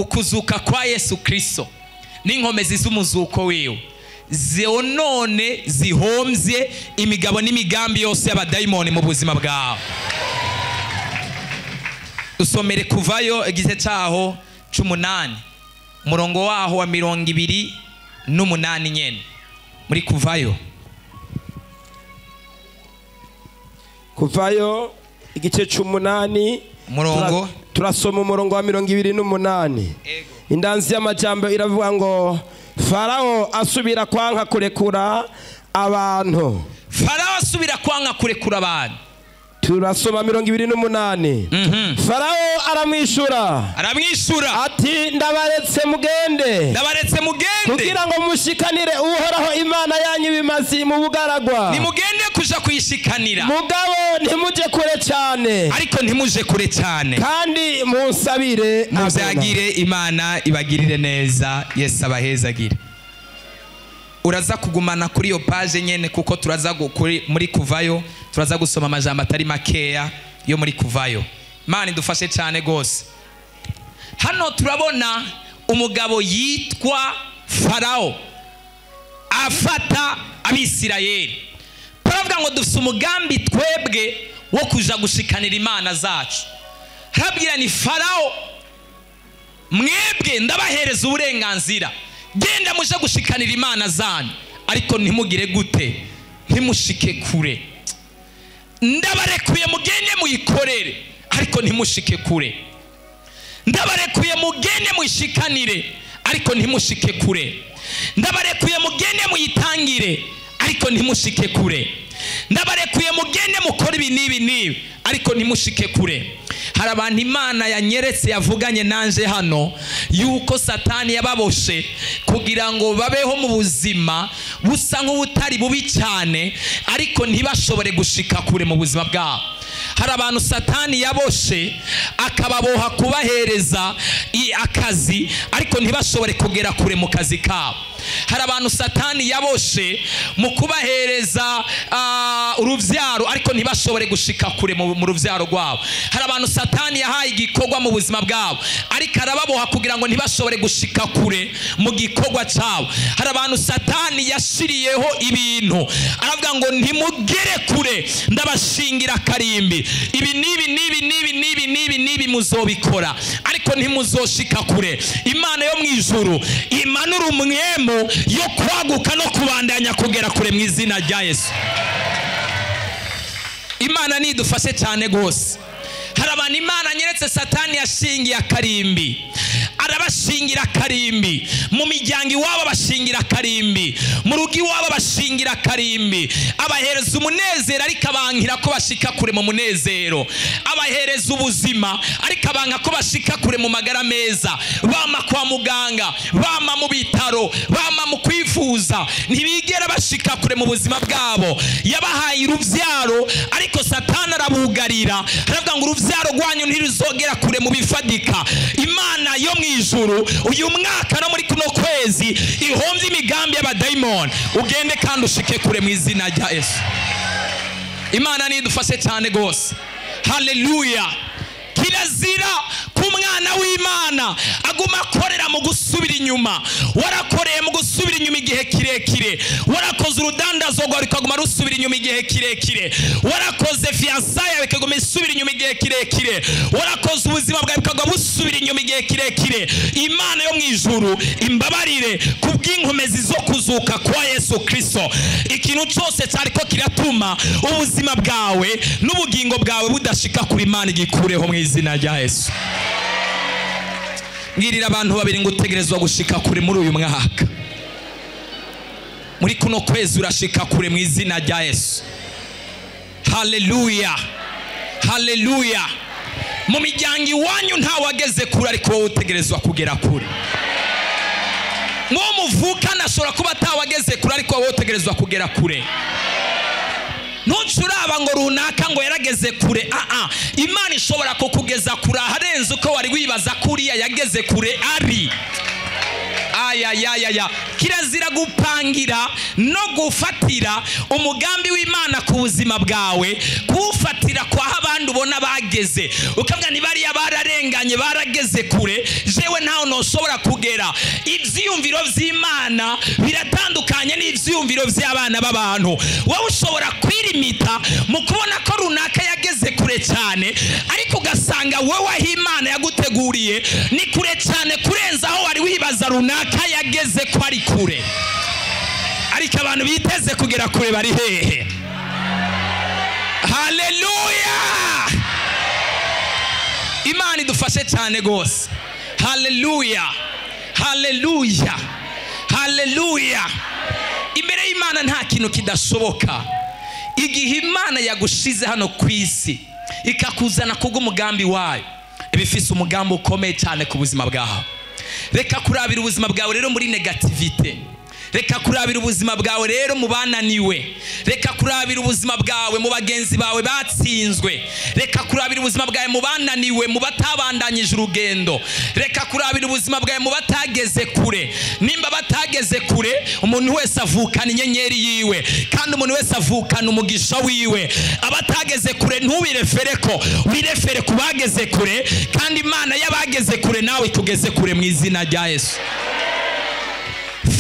ukuzuka kwa Yesu Kristo n'inkomezi z'umuzuko wiwe zionone zihomvye imigabo n'imigambi yose y'abadayimoni mu buzima bwawe. Dusomere Kuvayo igice cyaho 18 murongo waho wa 28 nyene. Muri Kuvayo igice 18 murongo turasoma umurongo wa 28. Indanzi y'amajambo iravuga ngo Farao asubira kwanka kurekura abantu. Farao asubira kwanka kurekura abantu. Turasoma 28. Farao aramwishura ati ndabaretse mugende kugira ngo mushikanire uhoraho Imana yanyu bimazi mu bugaragwa. Nimugende kuja kuyishikanira mugabo ntimuje kure cyane, ariko ntimuje kure cyane, kandi munsabire muzagire Imana ibagirire neza. Yesu abahezagire. Uraza kugumana kuri yo page nyene kuko turaza muri Kuvayo turaza gusoma amajambo atari makeya yo muri Kuvayo. Imana idufashe cyane gose. Hano turabona umugabo yitwa Farao afata Abisirayeli. Turavuga ngo dufite umugambi twebwe wo kuja gushikanira Imana zacu. Harabwira ni Farao, mwebwe ndabahereza uburenganzira, genda muje gushikanira Imana zanyu, ariko ntimugire gute, ntimushike kure. Ndabarekuye mugende muyikorere, ariko ntimushike kure. Ndabarekuye mugende muyishikanire, ariko ntimushike kure. Ndabarekuye mugende muyitangire, ariko ntimushike kure. Ndabarekuye mugende mukora ibi n'ibi, ariko ntimushike kure. Hari abantu Imana yanyeretse yavuganye nanje hano yuko Satani yababoshe kugira ngo babeho mu buzima busa nk'ubutari bubi cyane, ariko ntibashobore gushika kure mu buzima bwabo. Hari abantu Satani yaboshe akababoha kubahereza akazi, ariko ntibashobore kugera kure mu kazi kabo. Hari abantu Satani yaboshe mu kubahereza uruvyaro, ariko ntibashobore gushika kure mu ruvyaro rwabo. Hari abantu Satani yahaye igikorwa mu buzima bwabo, ariko arababoha kugira ngo ntibashobore gushika kure mu gikorwa cyabo. Hari abantu Satani yashiriyeho ibintu, aravuga ngo ntimugere kure, ndabashingira karimbi, ibi nibi muzobikora, ariko ntimuzoshika kure. Imana yo mwijuru imanura umwemo yo kwaguka no kubandanya kugera kure mu izina rya Yesu. Imana nidufashe cyane gose. Hari abantu Imana nyeretse Satani yashingiye akarimbi, arabashingira karimbi, mu miryango iwabo bashingira karimbi, mu rugo iwabo bashingira karimbi, abahereza umunezero ariko abankira ko bashika kure mu munezero, abahereza ubuzima ariko abanka ko bashika kure mu magara meza, bama kwa muganga, bama mu bitaro, bama mu kwifuza, ntibigera bashika kure mu buzima bwabo. Yabahaye uruvyaro, ariko Satani arabugarira, aravuga ngo uruvyaro rwanyu ntiruzogera kure mu bifadika. Imana yo mwijuru uyu mwaka no muri kuno kwezi ihomvye imigambi y'abadayimoni, ugende kandi ushike kure mu izina rya Yesu. Imana nidufashe cyane gose. Haleluya. Kirazira ku mwana w'Imana aguma akorera mu gusubira inyuma. Warakoreye mu gusubira inyuma igihe kirekire, warakoze urudandazo rwawe rukaguma rusubira inyuma igihe kirekire, warakoze fiançailles yawe ikaguma isubira inyuma igihe kirekire, warakoze ubuzima bwawe bukaguma busubira inyuma igihe kirekire. Imana yo mwijuru imbabarire kubw'inkomezi zo kuzuka kwa Yesu Kristo. Ikintu cyose cyariko kiratuma ubuzima bwawe n'ubugingo bwawe budashika kuri Imana igikureho mu izina rya Yesu. Ngirira abantu babiri ngo utegerezwa gushika kure muri uyu mwaka. Muri kuno kwezi urashika kure mu izina rya Yesu. Haleluya. Haleluya. Mu miryango iwanyu nta wageze kure, ariko wowe utegerezwa kugera kure. Ngo muvukana ashobora kuba atawageze kure, ariko wowe utegerezwa kugera kure. Ntucuraba ngo runaka ngo yarageze kure. Imana ishobora kukugeza kure harenze uko wari wibaza kuriya yageze kure ari. ya kirazira gupangira no gufatira umugambi w'Imana ku buzima bwawe, kuwufatira kwa abandi ubona bageze, ukavuga ni bariya bararenganye barageze kure, jewe ntaho noshobora kugera. Ivyiyumviro vy'Imana biratandukanye n'ivyiyumviro vy'abana b'abantu. Wowe ushobora kwirimita mu kubona ko runaka yageze kure cyane, ariko ugasanga wowe aho Imana yaguteguriye ni kure cyane kurenza aho wari wibaza runaka yageze ko ari kure. Ariko abantu biteze kugera kure bari hehe? Haleluya! Imana idufashe cyane gose. Haleluya, haleluya, haleluya. Imbere y'Imana nta kintu kidashoboka. Igihe Imana yagushize hano ku isi ikakuzana kubw'umugambi wayo, ibifise umugambi ukomeye cyane ku buzima bwawe. Reka kurabira ubuzima bwawe rero muri negativite. Reka kurabira ubuzima bwawe rero mu bananiwe. Reka kurabira ubuzima bwawe mu bagenzi bawe batsinzwe. Reka kurabira ubuzima bwawe mu bananiwe, mu batabandanyije urugendo. Reka kurabira ubuzima bwawe mu batageze kure. Nimba batageze kure, umuntu wese avukana inyenyeri yiwe, kandi umuntu wese avukana umugisha wiwe. Abatageze kure ntubirefere ko, wirefere ku bageze kure, kandi Imana y'abageze kure nawe ikugeze kure mu izina rya Yesu.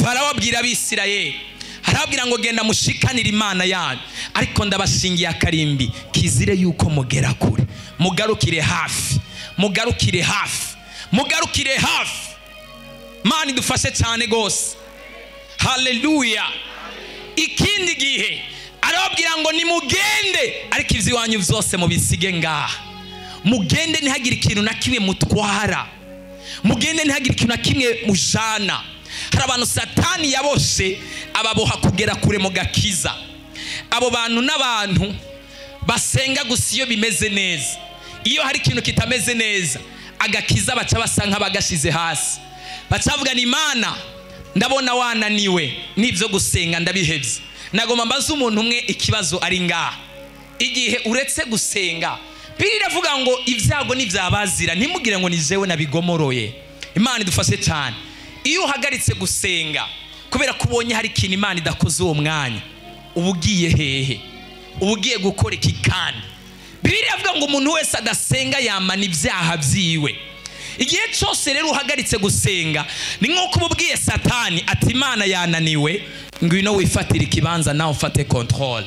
Farawo abwira Abisirayeli, arabwira ngo genda mushikanira Imana yanyu, ariko ndabashingiye akarimbi kizire yuko mugera kure. Mugarukire hafi, mugarukire hafi, mugarukire hafi. Imana idufashe cyane gose. Haleluya. Ikindi gihe arabwira ngo nimugende, ariko ivy'iwanyu vyose mubisige ngaha. Mugende ntihagire ikintu na kimwe mutwara, mugende ntihagire ikintu na kimwe mujana. Hari abantu Satani yaboshe ababoha kugera kure mu gakiza. Abo bantu n'abantu basenga gusa iyo bimeze neza. Iyo hari ikintu kitameze neza, agakiza baca basa nk'abagashize hasi. Bacavuga ni Imana, ndabona wananiwe n'ivyo gusenga ndabihevye. Nagomba mbaza umuntu umwe ikibazo ari ngaha. Igihe uretse gusenga, Bibiri iravuga ngo ibyago n'ivyabazira ntimugire ngo ni jewe nabigomoroye. Imana idufashe cyane. Iyo uhagaritse gusenga kubera kubonye hari ikintu Imana idakoze uwo mwanya, ubugiye hehe? Ubugiye gukora iki kandi? Bibiri iravuga ngo umuntu wese adasenga yamana ibyaha byiwe. Igihe cyose rero uhagaritse gusenga, ni nk'uko ububwiye Satani ati Imana yananiwe, ngwino wifatire ikibanza nawe ufate control.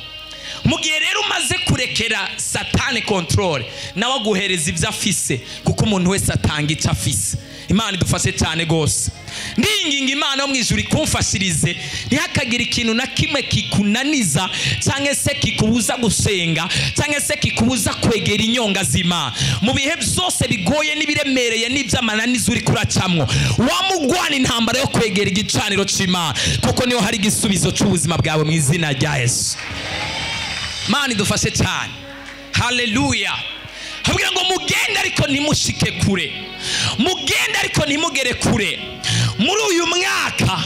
Mu gihe rero umaze kurekera Satani control, nawe aguhereza ibyo afise, kuko umuntu wese atanga icyo afise. Imana idufashe cyane gose. Ndinginga Imana yo mwijuru ikumfashirize ntihakagira ikintu na kimwe kikunaniza cyangwa se kikubuza gusenga cyangwa se kikubuza kwegera inyonga z'Imana. Mu bihe byose bigoye n'ibiremereye n'iby'amananiza uri kuracamwo, wamugwana intambara yo kwegera igicaniro c'Imana, kuko niho hari igisubizo cy'ubuzima bwawe mu izina rya Yesu. Imana idufashe cyane. Haleluya. Habwira ngo mugende ariko ntimushike kure, mugende ariko ntimugere kure. Muri uyu mwaka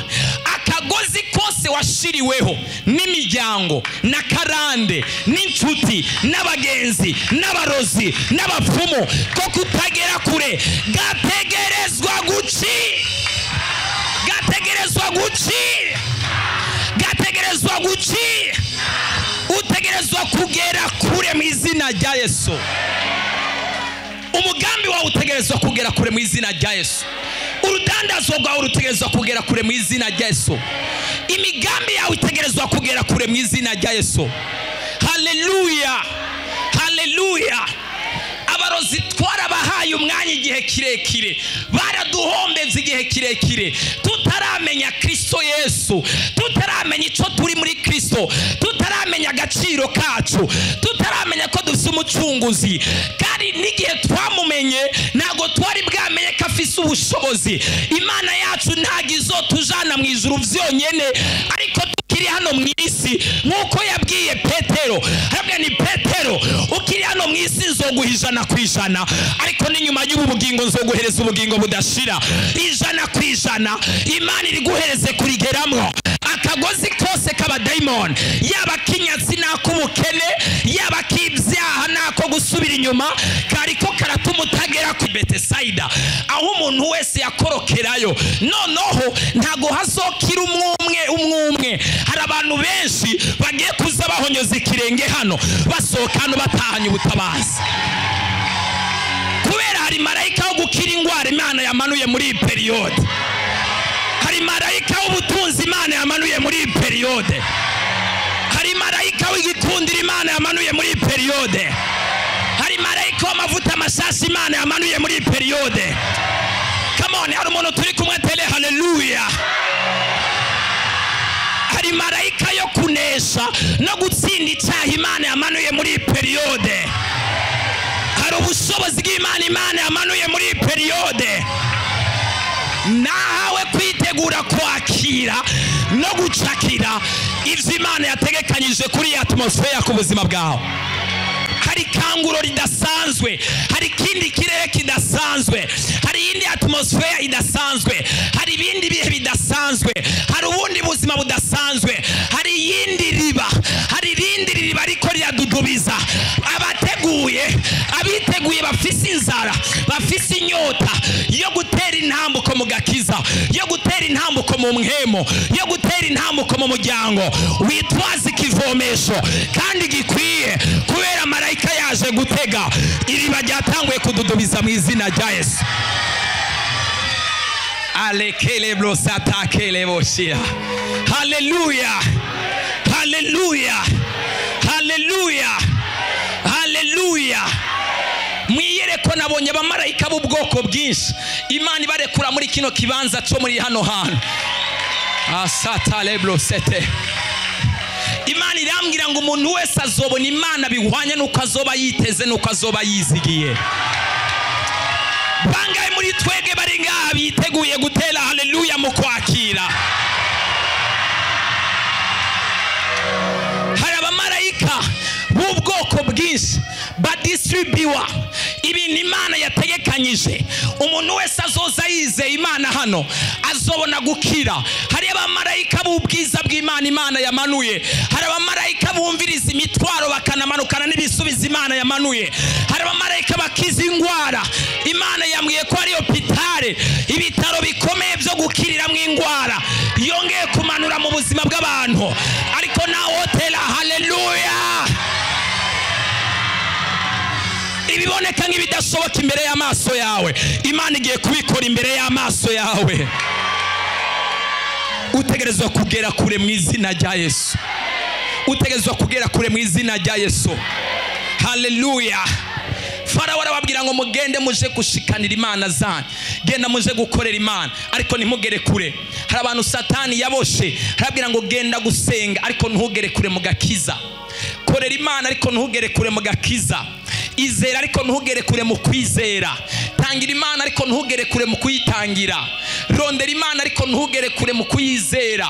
akagozi kose washiriweho n'imiryango na karande n'inshuti n'abagenzi n'abarozi n'abapfumu ko kutagera kure, gategerezwa guci, gategerezwa guci, gategerezwa guci. Utegerezwa kugera kure mu izina rya Yesu. Umugambi wawe utegerezwa kugera kure mu izina rya Yesu. Urudandazo rwawe rutegerezwa kugera kure mu izina rya Yesu. Imigambi yawe itegerezwa kugera kure mu izina rya Yesu. Haleluya, haleluya. Abarozi twarabahaye umwanya igihe kirekire, baraduhombeza igihe kirekire, tutaramenya Kristo Yesu, tutaramenya icyo turi muri Kristo, tutaramenya agaciro kacu, tutaramenya ko dufite umucunguzi. Kandi n'igihe twamumenye ntago twari bwamenye ko afise ubushobozi. Imana yacu ntago izotujana mu ijuru vyonyene, ariko tukiri hano mu isi nk'uko yabwiye Petero. Harabwa ni Petero, ukiri hano mu isi nzoguhijana kwijana, ariko n'inyuma y'ubu bugingo nzoguhereza ubugingo budashira. 100%. Imana iri guhereze kurigeramwo. Akagozi kose k'abadayimoni, yaba kinyatsi nako ubukene, yaba k'ibyaha nako gusubira inyuma, kariko karatuma nitwagera ku Betesayida aho umuntu wese yakorokerayo noneho ntago hazokira umwe hari abantu benshi bagiye kuza bahonyoza ikirenge hano basohoka hano batahanye ubutabazi kubera hari marayika wo gukira ingwara Imana yamanuye muri periode hari marayika w'ubutunzi Imana yamanuye muri periode hari marayika w'igikundiro Imana yamanuye muri periode hari marayika w'amavuta mashasha Imana yamanuye muri periode. Come on, hari umuntu turi kumwe tele haleluya. Hari marayika yo kunesha no gutsinda icyaha Imana yamanuye muri periode. Hari ubushobozi bw'Imana Imana yamanuye muri periode. Nahawe kwitegura kwakira no gucakira ivyo Imana yategekanyije kuri atmosphere ku buzima bwawe. Hari kanguro ridasanzwe, hari kindi kirere kidasanzwe, hari indi atmosphere idasanzwe, hari ibindi bihe bidasanzwe, hari ubundi buzima budasanzwe, hari yindi riba, hari rindi riba ariko ryadudubiza abiteguye bafise inzara, bafise inyota yo gutera intambuko mu gakiza, yo gutera intambuko mu mhemo, yo gutera intambuko mu muryango witwaza ikivomesho kandi gikwiye kubera marayika yaje gutega iriba ryatanguye kududubiza mu izina rya Yesu. Alekele blosata kele boshia. Hallelujah. Hallelujah. Hallelujah. Hallelujah. Mwiyereko nabonye abamarayika b'ubwoko bwinshi Imana ibarekura muri kino kibanza cyo muri hano hantu. Asata leblosete. Imana irambwira ngo umuntu wese azobona Imana bihwanye nuko azoba yiteze nuko azoba yizigiye. Bangaye muri twege bari ngaha biteguye gutera haleluya mu kwakira. Hari abamarayika b'ubwoko bwinshi badistribuwa ibintu Imana yategekanyije umuntu wese azoza yizeye Imana hano azobona gukira. Hari abamarayika b'ubwiza bw'Imana Imana yamanuye, hari abamarayika bumviriza imitwaro bakanamanukana n'ibisubizo Imana yamanuye, hari abamarayika bakiza ingwara Imana yambwiye ko ari hopitale ibitaro bikomeye byo gukiriramwo ingwara yongeye kumanura mu buzima bw'abantu ariko na hotela haleluya. Ibiboneka nk'ibidashoboka imbere y'amaso yawe Imana igiye kubikora imbere y'amaso yawe. Utegerezwa kugera kure mu izina rya Yesu. Utegerezwa kugera kure mu izina rya Yesu. Haleluya. Farawo arababwira ngo mugende muje gushikanira Imana zanyu, genda muje gukorera Imana ariko ntimugere kure. Hari abantu Satani yaboshe arabwira ngo genda gusenga ariko ntugere kure mu gakiza. Korera Imana ariko ntugere kure mu gakiza. Izera ariko ntugere kure mu kwizera. Tangira Imana ariko ntugere kure mu kuyitangira. Rondera Imana ariko ntugere kure mu kuyizera.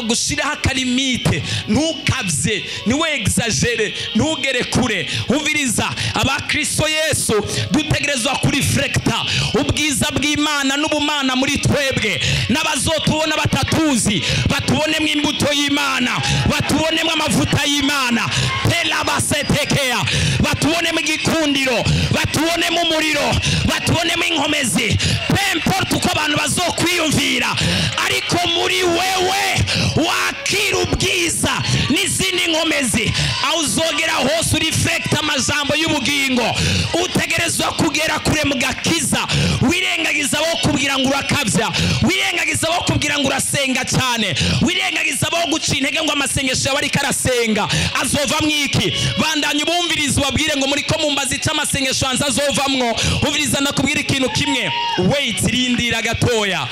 Gushiraho akalimite, ntukabye, niwe exagere, ntugere kure. Umviriza abakristo Yesu dutegerezwa kureflecta ubwiza bw'Imana n'ubumana muri twebwe. N'abazotubona batatuzi batubonemo imbuto y'Imana, batubonemo amavuta y'Imana, tela basetekea, batubonemo igikundiro, batubonemo umuriro, batubonemo inkomezi. Pemporte uko abantu bazokwiyumvira ariko muri wewe wakira ubwiza n'izindi nkomezi aho uzogera hose ureflecta amajambo y'ubugingo. Utegerezwa kugera kure mu gakiza. Wirengagiza bo kubwira ngo urakabya, wirengagiza bo kubwira ngo urasenga cyane, wirengagiza bo guca intege ngo amasengesho yawe ariko arasenga azovamwo iki. Bandanye ubumviriza ubabwire ngo muri ko mumbaza icyo amasengesho hanze azovamwo. Uviriza nakubwira ikintu kimwe, wait, rindira gatoya,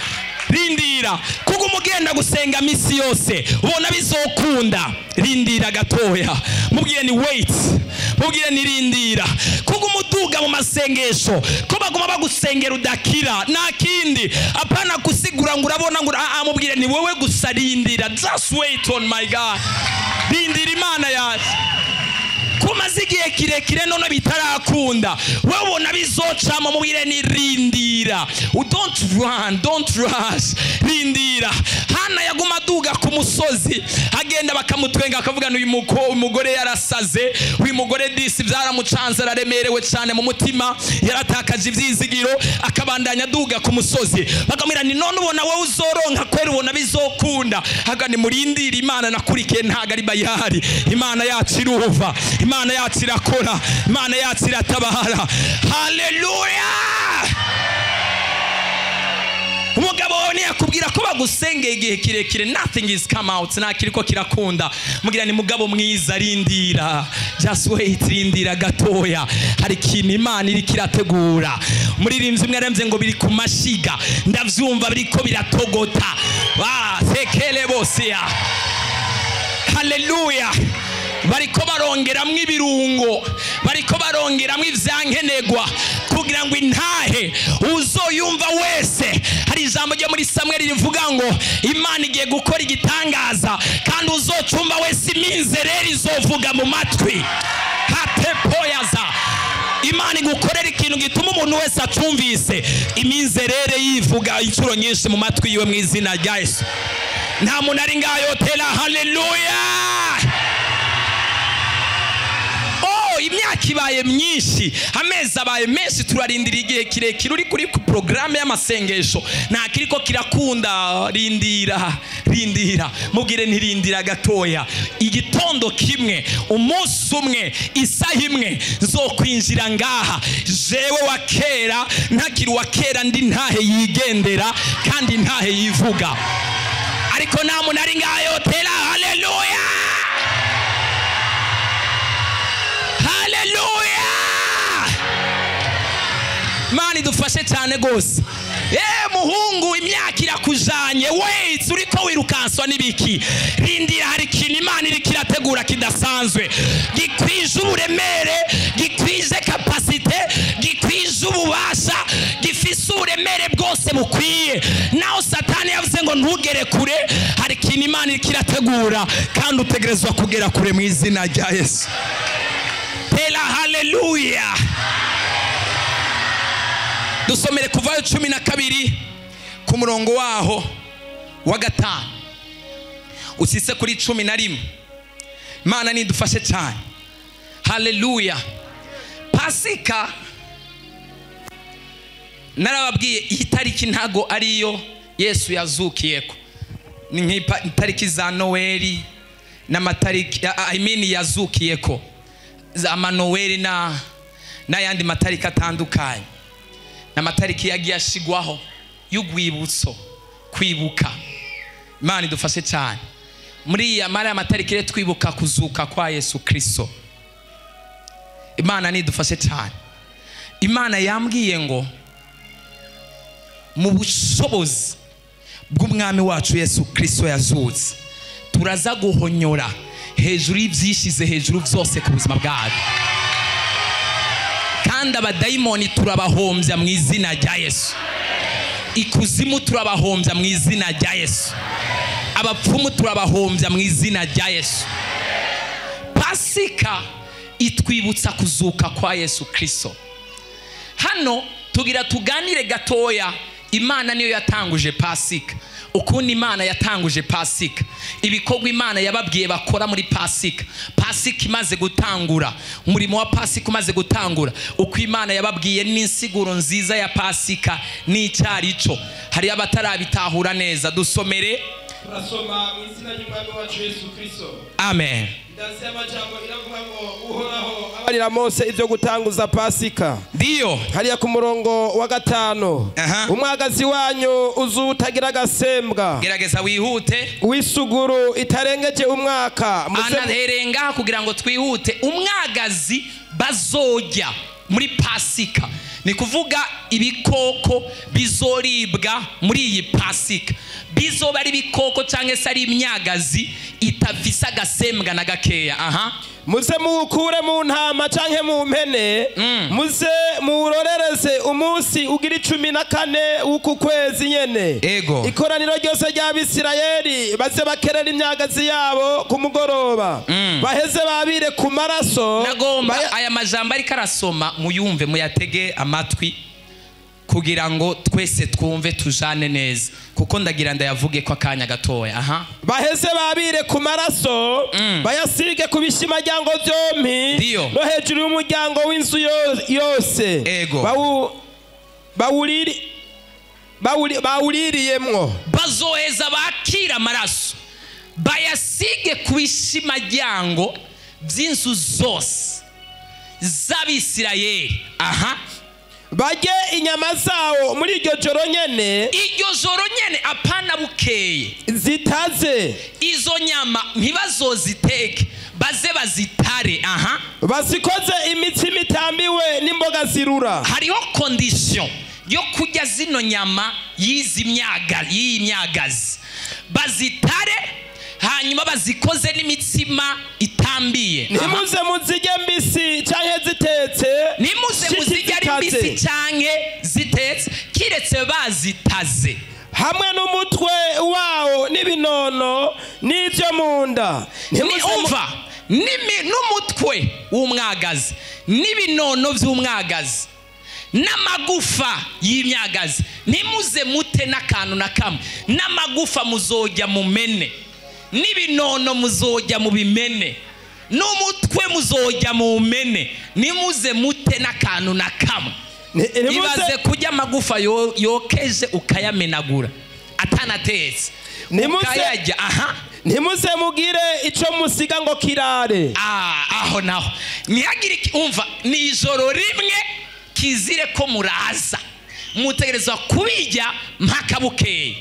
rindira. Kuko umugenda gusenga misi yose ubona bizokunda, rindira gatoya. Mubwire ni wait, mubwire ni rindira. Kuko umuduga mu masengesho ko baguma bagusengera udakira nta kindi apana kusigura ngo urabona ngo mubwire ni wewe gusa rindira. Just wait on my God. Rindira Imana yacu. kumaze igihe kirekire none bitarakunda wewe ubona bizocamo mubire nirindira. Don't run, don't rush, rindira. Hana yaguma aduga ku musozi agenda bakamutwenga akavuga uyu umugore yarasaze, uyu mugore disi byaramucanze araremerewe cyane mu mutima, yaratakaje ibyizigiro, akabandanya aduga ku musozi. Bagamira ni none ubona wowe uzoronka kwera, ubona bizokunda. Hagani murindira Imana nakurikiye ntago ari bayari. Imana yacu iruva, Imana yacu irakora, Imana yacu iratabara. Haleluya! Umugabo ni yakubwira ko bagusengeye igihe kirekire, nothing is come out, nta kiriko kirakunda. Mugira ni mugabo mwiza, rindira, just wait, rindira gatoya, hari ikintu Imana iri kirategura. Umuririmbyi umwe aremze ngo biri ku mashiga, ndavyumva biriko biratogota. Sekele bose. Haleluya! Bariko barongeramwo ibirungo, bariko barongeramwo ivyankenegwa kugira ngo intahe uzoyumva wese. Hari ijambo ryo muri Samuel rivuga ngo Imana igiye gukora igitangaza kandi uzocumva wese iminzereri izovuga mu matwi. Hatepoyaza Imana igukorera ikintu gituma umuntu wese acumvise iminzerere yivuga incuro nyinshi mu matwi yiwe mu izina rya Yesu. Nta muntu ari ngayo tela. Haleluya! Imyaka ibaye myinshi, amezi abaye menshi, turarindira igihe kirekire uri kuri programme y'amasengesho nta kiriko kirakunda. Rindira, rindira, mubwire ntirindira gatoya. Igitondo kimwe, umunsi umwe, isaha imwe nzokwinjira ngaha, jewe wa kera ntakiri wa kera, ndi ntahe yigendera kandi ntahe yivuga, ariko nta muntu ari ngayo tela. Haleluya! Haleluya! Mani dufashe cyane gose. Muhungu imyaka irakujanye, wait, uriko wirukanswa nibiki? Rindira, hari ikintu Imana iri kirategura kidasanzwe, gikwije uburemere, gikwije kapasite, gikwije ububasha, gifise uburemere bwose bukwiye. Naho Satani yavuze ngo ntugere kure, hari ikintu Imana iri kirategura kandi utegerezwa kugera kure mu izina rya Yesu. Haleluya! Dusomere Kuvayo 12 ku murongo waho wa 5 usise kuri 11. Imana nidufashe cyane. Haleluya! Pasika narababwiye itariki ntago ariyo Yesu yazukiyeko, ni nk'itariki za Noeli n'amatariki yazukiyeko, za Manoweli n'ayandi matariki atandukanye, n'amatariki yagiye ashigwaho y'ugwibutso, kwibuka. Imana idufashe cyane. Muri ya matariki rero twibuka kuzuka kwa Yesu Kristo. Imana nidufashe cyane. Imana yambwiye ngo mu bushobozi bw'umwami wacu Yesu Kristo yazutse, turaza guhonyora hejuru y'ibyishize hejuru byose ku buzima bwacu, kandi abadayimoni turabahombya mu izina rya Yesu. Ikuzimu turabahombya mu izina rya Yesu. Abapfumu turabahombya mu izina rya Yesu. Pasika itwibutsa kuzuka kwa Yesu Kristo. Hano tugira tuganire gatoya. Imana niyo yatanguje Pasika. Ukundi Imana yatanguje Pasika, ibikorwa Imana yababwiye bakora muri Pasika. Pasika imaze gutangura, umurimo wa Pasika umaze gutangura, uko Imana yababwiye n'insiguro nziza ya Pasika n'icyarico. Hari abatarabitahura neza. Dusomere, turasoma mu izina ry'Umwami wacu Yesu Kristo. Amen. Ndasema jambo iravuga ngo Uhoraho abarira Mose ivyo gutanguza Pasika. Ndiyo. Hariya ku murongo wa 5. Umwagazi wanyu uzutagira gasembwa. Gerageza wihute. Wisuguru itarengeje umwaka. Anaherenga kugira ngo twihute. Umwagazi bazojya muri Pasika, ni kuvuga ibikoko bizoribwa muri iyi Pasika. bizoba ari bikoko canke se ari imyagazi itafise agasembwa na gakeya. muze muwukure mu ntama canke mu mpene, muze muwurorereze umunsi ugira 14 w'uku kwezi nyene. Ego. Ikoraniro ryose ry'Abisirayeli baze bakerera imyagazi yabo ku mugoroba, baheze babire ku maraso. Nagomba aya majambo ariko arasoma muyumve, muyatege amatwi kugira ngo twese twumve tujane neza, kuko ndagira ndayavuge ko akanya gatoya. baheze babire ku maraso, bayasige ku bishimajyango byompi no hejuru y'umuryango w'inzu yose. Ego. bawuririyemwo. Bazoheza bakira amaraso bayasige ku bishimajyango by'inzu zose z'Abisirayeli. Bajye inyama zawo muri iryo joro nyene. Iryo joro nyene apana bukeye. Zitaze. Izo nyama ntibazoziteke, baze bazitare. Basikoze imitsima itambiwe n'imboga zirura. Hariho condition yo kurya zino nyama y'iyi myagazi. Bazitare hanyuma bazikoze n'imitsima itambiye. Nimuze muzige mbisi canke zitetse. Nimuze muzige ari mbisi canke zitetse, kiretse bazitaze. Hamwe n'umutwe wawo n'ibinono n'ivyo munda. Umva, n'umutwe w'umwagazi n'ibinono vy'umwagazi n'amagufa y'imyagazi. Nimuze mute n'akantu na kamwe. N'amagufa muzojya mu mene, n'ibinono muzojya mu bimene, n'umutwe muzojya mu mene. Nimuze mute n'akantu na kamwe. Ibaze kujya amagufa yokeje ukayamenagura atanatetse ukayajya. Nimuze mugire ico musiga ngo kirare. Aho naho ntihagire umva, ni ijoro rimwe kizire ko muraza, mutegerezwa kubijya mpaka bukeye,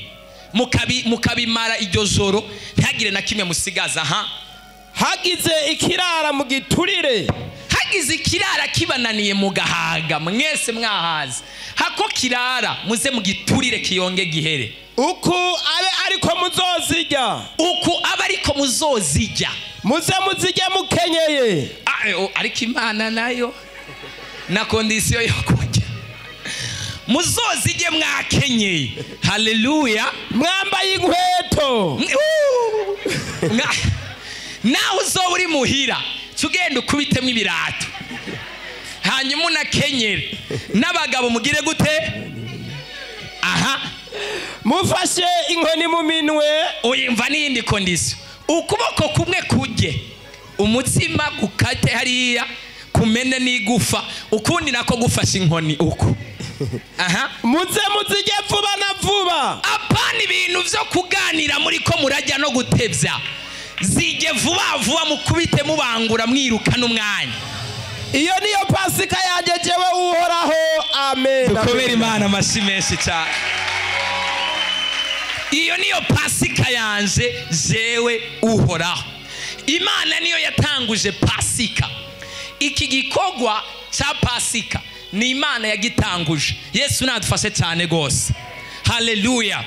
mukabimara iryo joro, ntihagire na kimwe musigaza. Hagize ikirara mu giturire. Hagize ikirara kibananiye mu gahaga, mwese mwahaze, hako kirara muze mu giturire kiyonge gihere. Uku abe ariko muzozijya. Uku abe ariko muzozijya. Muze muzijye mukenyeye. Ariko Imana nayo na kondisiyo yo kujya. Muzozijye mwakenyeye. Haleluya. Mwambaye inkweto. Nawe uzoba uri muhira tugenda ukubitemo ibirato, hanyuma unakenyere. N'abagabo mugire gute? Mufashe inkoni mu minwe. Uyimva n'iyindi kondisiyo, ukuboko kumwe kujye umutsima gukate hariya kumene n'igufa, ukundi nako gufashe inkoni uko. Muze muzige vuba na vuba. Apana ibintu vyo kuganira muri ko murajya no gutevya. Zige vuba vuba mukubite mubangura mwiruka n'umwanya. Iyo niyo Pasika yanje jewe Uhoraho. Amen. Dukobera Imana amashyi menshi cyane. Iyo niyo Pasika yanje jewe Uhoraho. Imana niyo yatanguje Pasika. Iki gikogwa cha Pasika ni Imana yagitanguje. Yesu nadufashe cyane gose. Haleluya.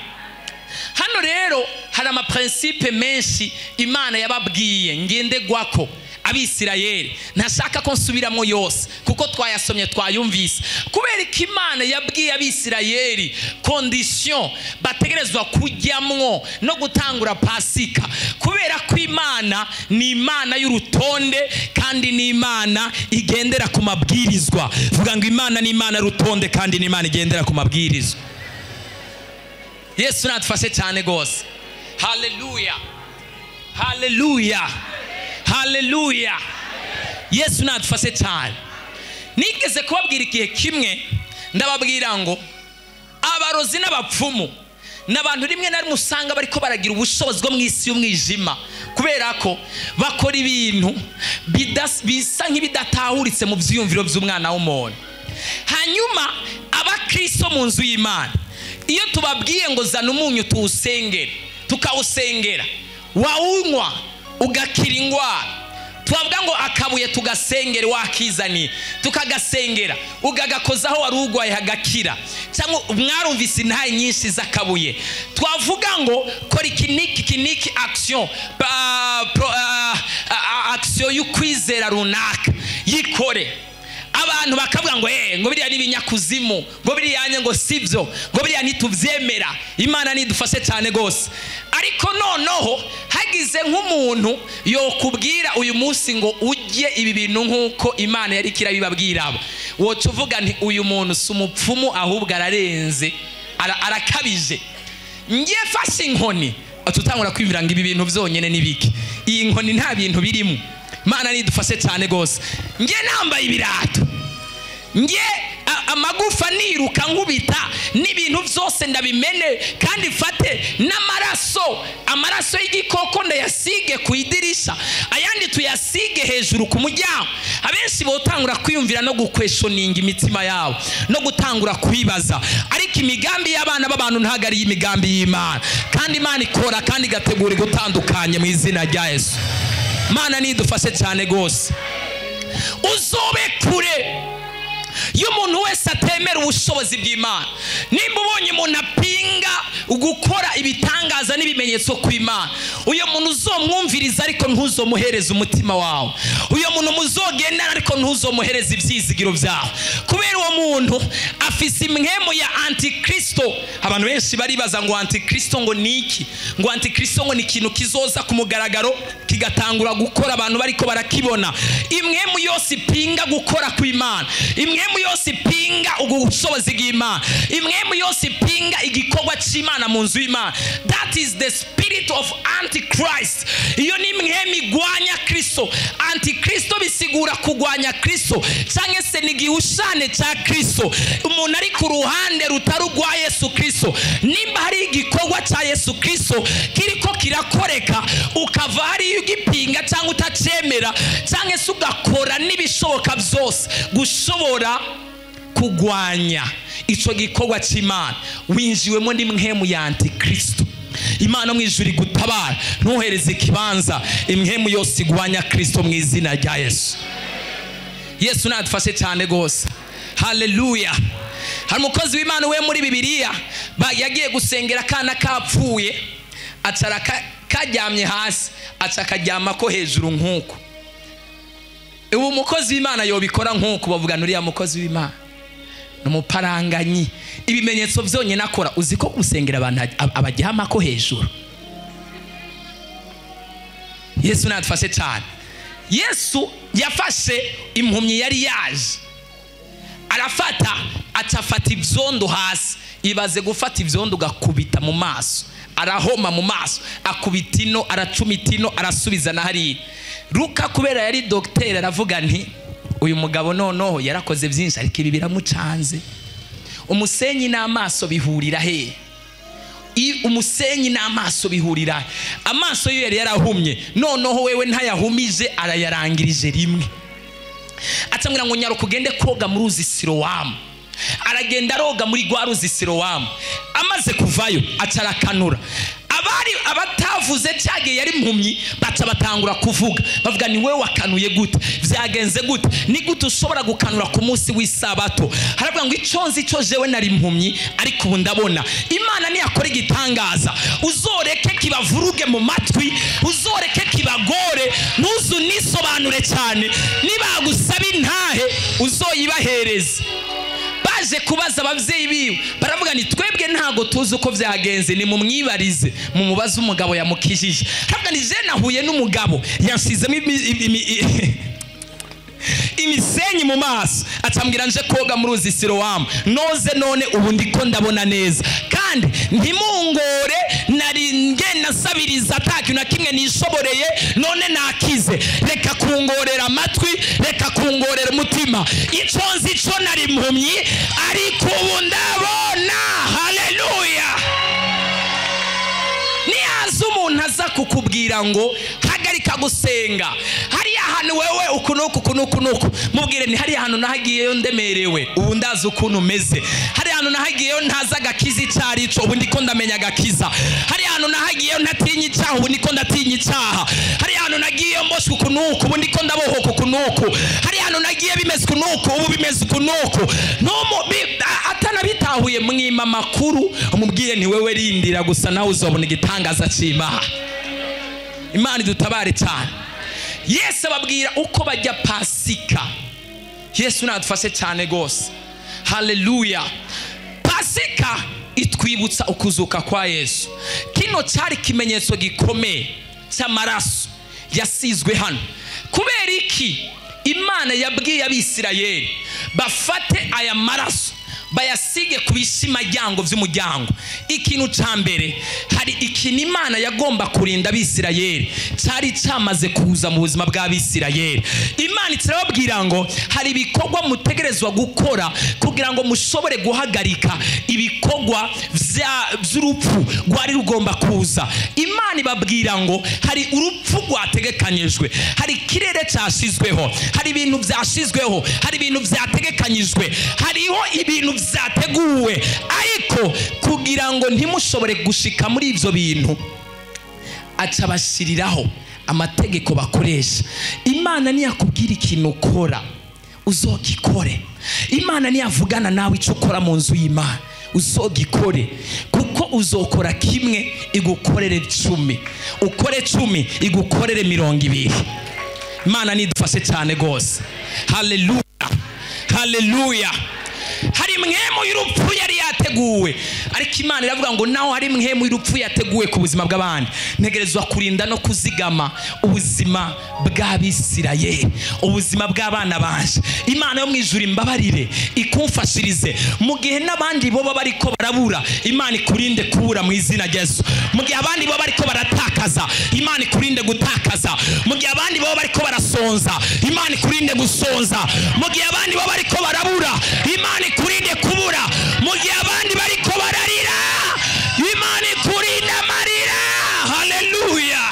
Hano rero hari amaprincipe menshi Imana yababwiye ngendegwako Abisirayeli. Ntashaka ko nsubiramo yose kuko twayasomye twayumvise. Kubera ko Imana yabwiye Abisirayeli condition bategerezwa kujyamwo no gutangura Pasika. Kubera ko Imana ni Imana y'urutonde kandi ni Imana igendera ku mabwirizwa. Vuga ngo Imana ni Imana y'urutonde kandi ni Imana igendera ku mabwirizwa. Yesu natufashe cyane gose. Haleluya. Haleluya. Haleluya. Yesu natufashe cyane. Nigeze kubabwira igihe kimwe, ndababwira ngo abarozi n'abapfumu n'abantu rimwe na rimwe usanga bariko baragira ubushobozi bwo mw'isi y'umwijima, kubera ko bakora ibintu bisa nk'ibidatahuritse mu vyiyumviro by'umwana w'umuntu. Hanyuma abakristo mu nzu y'Imana, iyo tubabwiye ngo zana umunyu tuwusengere, tukawusengera, wawunywa ugakira ingwara, twavuga ngo akabuye tugasengera wakizani tukagasengera ugagakozaho warugwaye hagakira cyangwa mwarumvise intaye nyinshi z'akabuye twavuga ngo kora kiniki action action y'ukwizera runaka yikore abantu bakavuga ngo ngo biriya n'ibinyakuzimu ngo biriya ngo sivyo ngo biriya ntituvyemera Imana nidufashe cyane gose ariko noneho hagize nk'umuntu yokubwira uyu munsi ngo ujye ibi bintu nkuko Imana yari kirabibabwira abo wocu uvuga nti uyu muntu sumupfumu ahubwo ararenze arakabije ngiye fashe inkoni atutangura kwimvira ngo ibi bintu vyonyene nibiki iyi nkoni nta bintu birimo Imana nidufashe cyane gose ngiye nambaye ibirato ngiye amagufa niruka nkubita n'ibintu byose ndabimene kandi fate amaraso y'igikoko ndayasige ku idirisha ayandi tuyasige hejuru ku muryango abenshi botangura kwiyumvira no gukweshoninga imitima yabo no gutangura kwibaza ariko imigambi y'abana b'abantu ntagari y'imigambi y'Imana kandi Imana ikora kandi gategura gutandukanye mu izina rya Yesu Imana nidufashe cyane gose uzobe kure y'umuntu wese atemera ubushobozi bw'Imana nimba ubonye umuntu apinga gukora ibitangaza n'ibimenyetso kw'Imana uyo muntu uzomwumviriza ariko ntuzomuhereza umutima wawe uyo muntu muzogendana ariko ntuzomuhereza ibyizigiro byawe kubera uwo muntu afise imwemu ya antikristo abantu benshi baribaza ngo antikristo ngo niki ngo antikristo ngo ni ikintu kizoza ku mugaragaro kigatangura gukora abantu bariko barakibona imwemu yose ipinga gukora kw'Imana imwemu yose ipinga ubushobozi bw'Imana imwemu yose ipinga igikorwa cy'Imana mu nzu y'Imana that is the spirit of antichrist iyo ni imwemu igwanya Kristo antikristo bisigura kugwanya Kristo cyangwa se ni gihushane cya Kristo umuntu ari ku ruhande rutarugwa Yesu Kristo nimba hari igikorwa cya Yesu Kristo kiriko kirakoreka ukava hari ugipinga cyangwa utacemera cyangwa se ugakora n'ibishoboka byose gushobora kugwanya ico gikorwa cy'Imana winjiwemo n'imwemu ya antikristo Imana mwijuri gutabara ntuhereze ikibanza imwemu yose igwanya Kristo mu izina rya Yesu Yesu nadufashe cyane gose haleluya hari umukozi w'Imana we muri Bibiliya yagiye gusengera kana kapfuye acara kajyamye hasi aca kajyama ko hejuru nkuko ubu umukozi w'Imana yobikora nkuko bavuga nuriya mukozi w'Imana n'umuparanganyi ibimenyetso byonye nakora uziko gusengera abantu abajyama ko hejuru Yesu nadufashe cyane Yesu yafashe impumyi yari yaje arafata atafata ibyondo hasi ibaze gufata ibyondo gakubita mu maso arahoma mu maso akubitino aracumitino arasubiza na hari Luka kubera yari docteur aravuga nti uyu mugabo noneho yarakoze byinshi ariko ibi biramucanze umusenyi n'amaso bihurira he umusenyi n'amaso bihurira amaso yo yari yarahumye noneho wewe ntayahumije arayarangirije rimwe atambwira ngo nyaro kugende koga mu ruzi Silowamu aragenda roga muri gwa ruzi Silowamu amaze kuvayo acarakanura abatavuze cyage yari impumyi baca batangura kuvuga bavuga ni wewe wakanuye gute vyagenze gute ni gute ushobora gukanura ku munsi w'isabato haravuga ngo iconzi cyo jewe nari impumyi ariko ubu ndabona Imana ni yakora igitangaza uzoreke kibavuruge mu matwi uzoreke kibagore ntuzu nisobanure cyane nibagusaba intahe uzoyibahereze baje kubaza abavyeyi biwe baravuga ni twebwe ntago tuzi uko vyagenze ni mumwibarize mu mubaza umugabo yamukijije haravuga ni je nahuye n'umugabo yansizemo imisenyi mu maso atambwira nje koga mu ruzi Silowamu noze none ubu ndiko ndabona neza kandi ntimungore nari ngena sabiriza atakintu na kimwe nishoboreye none nakize reka kungorera amatwi reka kungorera umutima iconzi ico nari impumyi ariko ubu ndabona haleluya niyaza umuntu aza kukubwira ngo hagarika gusenga hari ahantu wewe ukunuku mubwire ni hari ahantu nahagiyeyo ndemerewe ubu ndazi ukuntu meze hari ahantu nahagiyeyo ntaza gakiza cyarico ubu ndiko ndamenya gakiza hari ahantu nahagiyeyo ntatinya icyaha ubu ndiko ndatinya icyaha hari ahantu nagiyeyo naboshwe ukunuku ubu ndiko ndabohoka ukunuku, hari hano nagiye bimeze ukunuku ubu bimeze ukunuku. Atanabitahuye mwima makuru umubwiye nti wewe rindira gusa nawe uzobona igitangaza cy'Imana. Imana idutabare cyane. Yesu ababwira uko bajya Pasika. Yesu nadufashe cyane gose. Haleluya. Pasika itwibutsa ukuzuka kwa Yesu. Kino cyari kimenyetso gikomeye cy'amaraso yasizwe hano. Kubera iki Imana yabwiye Abisirayeli bafate aya maraso bayasige ku bishimajyango vy'umuryango. Ikintu ca mbere, hari ikintu Imana yagomba kurinda Abisirayeli cyari cyamaze kuza mu buzima bw'Abisirayeli. Imana irababwira ngo hari ibikorwa mutegerezwa gukora kugira ngo mushobore guhagarika ibikorwa vy'urupfu rwari rugomba kuza. Imana ibabwira ngo hari urupfu rwategekanyijwe, hari kirere cyashizweho, hari ibintu vyashizweho, hari ibintu vyategekanyijwe, hariho ibintu vyateguwe, ariko kugira ngo ntimushobore gushika muri ivyo bintu aca bashiriraho amategeko bakoresha. Imana niyakubwira ikintu ukora uzogikore. Imana niyavugana nawe ico ukora mu nzu y'Imana uzogikore, kuko uzokora kimwe igukorere 10, ukore 10 igukorere 20. Imana nidufashe cyane gose. Haleluya, haleluya. Hari mwemu y'urupfu yari yateguwe, ariko Imana iravuga ngo naho hari mwemu y'urupfu yateguwe ku buzima bw'abandi, ntegerezwa kurinda no kuzigama ubuzima bw'Abisirayeli, ubuzima bw'abana banje. Imana yo mwijuru imbabarire ikumfashirize mu gihe n'abandi boba bariko barabura, Imana ikurinde kubura mu izina rya Yesu. Mu gihe abandi boba bariko baratakaza, Imana ikurinde gutakaza. Mu gihe abandi boba bariko barasonza, Imana ikurinde gusonza. Mu gihe abandi boba bariko barabura, Imana ikurinde kubura. Mu gihe abandi bariko bararira, Imana ikurinde amarira. Haleluya.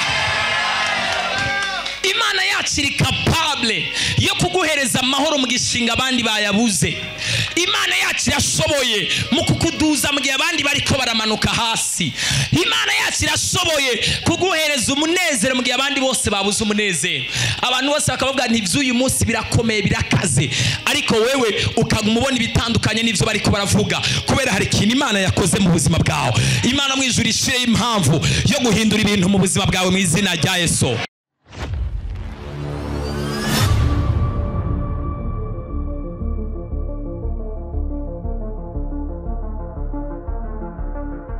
Imana yacu iri capable yo kuguhereza amahoro mu gishinga abandi bayabuze. Imana yacu irashoboye mu kukuduza mu gihe abandi bariko baramanuka hasi. Imana yacu irashoboye kuguhereza umunezero mu gihe abandi bose babuze umunezero. Abantu bose bakavuga nti ivy'uyu munsi birakomeye birakaze, ariko wewe ukagumubona ibitandukanye n'ivyo bariko baravuga, kubera hari ikintu Imana yakoze mu buzima bwawe. Imana mwijuru ishire impamvu yo guhindura ibintu mu buzima bwawe mu izina rya Yesu.